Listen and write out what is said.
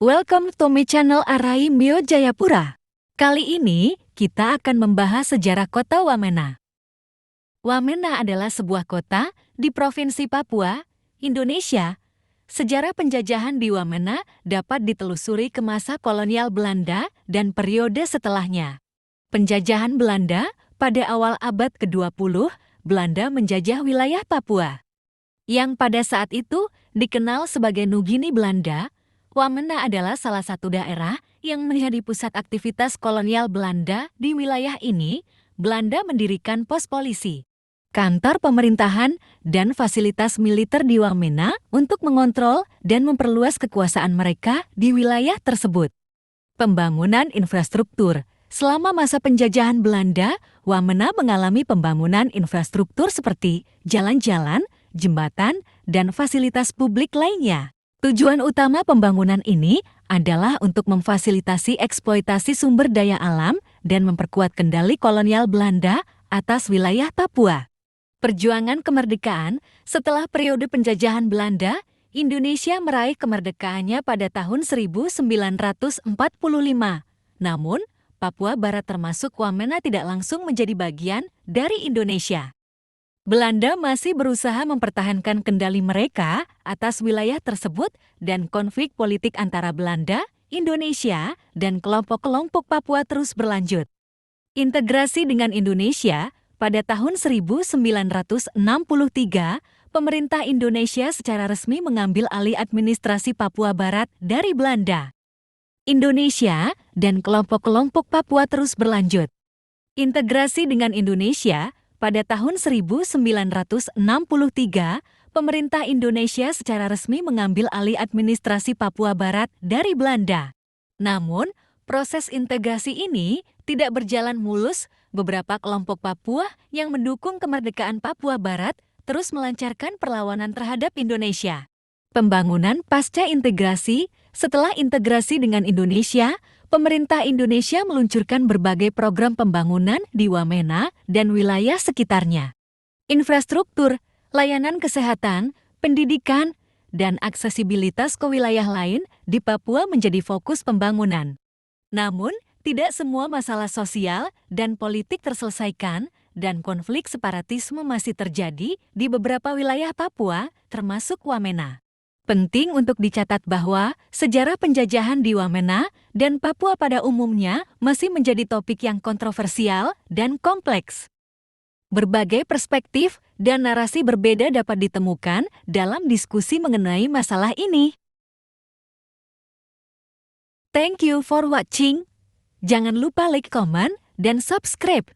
Welcome to my channel Arai Mio Jayapura. Kali ini, kita akan membahas sejarah kota Wamena. Wamena adalah sebuah kota di Provinsi Papua, Indonesia. Sejarah penjajahan di Wamena dapat ditelusuri ke masa kolonial Belanda dan periode setelahnya. Penjajahan Belanda pada awal abad ke-20, Belanda menjajah wilayah Papua, yang pada saat itu dikenal sebagai Nugini Belanda. Wamena adalah salah satu daerah yang menjadi pusat aktivitas kolonial Belanda. Di wilayah ini, Belanda mendirikan pos polisi, kantor pemerintahan, dan fasilitas militer di Wamena untuk mengontrol dan memperluas kekuasaan mereka di wilayah tersebut. Pembangunan infrastruktur. Selama masa penjajahan Belanda, Wamena mengalami pembangunan infrastruktur seperti jalan-jalan, jembatan, dan fasilitas publik lainnya. Tujuan utama pembangunan ini adalah untuk memfasilitasi eksploitasi sumber daya alam dan memperkuat kendali kolonial Belanda atas wilayah Papua. Perjuangan kemerdekaan. Setelah periode penjajahan Belanda, Indonesia meraih kemerdekaannya pada tahun 1945. Namun, Papua Barat termasuk Wamena tidak langsung menjadi bagian dari Indonesia. Belanda masih berusaha mempertahankan kendali mereka atas wilayah tersebut dan konflik politik antara Belanda, Indonesia, dan kelompok-kelompok Papua terus berlanjut. Integrasi dengan Indonesia. Pada tahun 1963, pemerintah Indonesia secara resmi mengambil alih administrasi Papua Barat dari Belanda. Indonesia dan kelompok-kelompok Papua terus berlanjut. Integrasi dengan Indonesia. Pada tahun 1963, pemerintah Indonesia secara resmi mengambil alih administrasi Papua Barat dari Belanda. Namun, proses integrasi ini tidak berjalan mulus. Beberapa kelompok Papua yang mendukung kemerdekaan Papua Barat terus melancarkan perlawanan terhadap Indonesia. Pembangunan pasca integrasi. Setelah integrasi dengan Indonesia, pemerintah Indonesia meluncurkan berbagai program pembangunan di Wamena dan wilayah sekitarnya. Infrastruktur, layanan kesehatan, pendidikan, dan aksesibilitas ke wilayah lain di Papua menjadi fokus pembangunan. Namun, tidak semua masalah sosial dan politik terselesaikan, dan konflik separatisme masih terjadi di beberapa wilayah Papua, termasuk Wamena. Penting untuk dicatat bahwa sejarah penjajahan di Wamena dan Papua pada umumnya masih menjadi topik yang kontroversial dan kompleks. Berbagai perspektif dan narasi berbeda dapat ditemukan dalam diskusi mengenai masalah ini. Thank you for watching. Jangan lupa like, comment, dan subscribe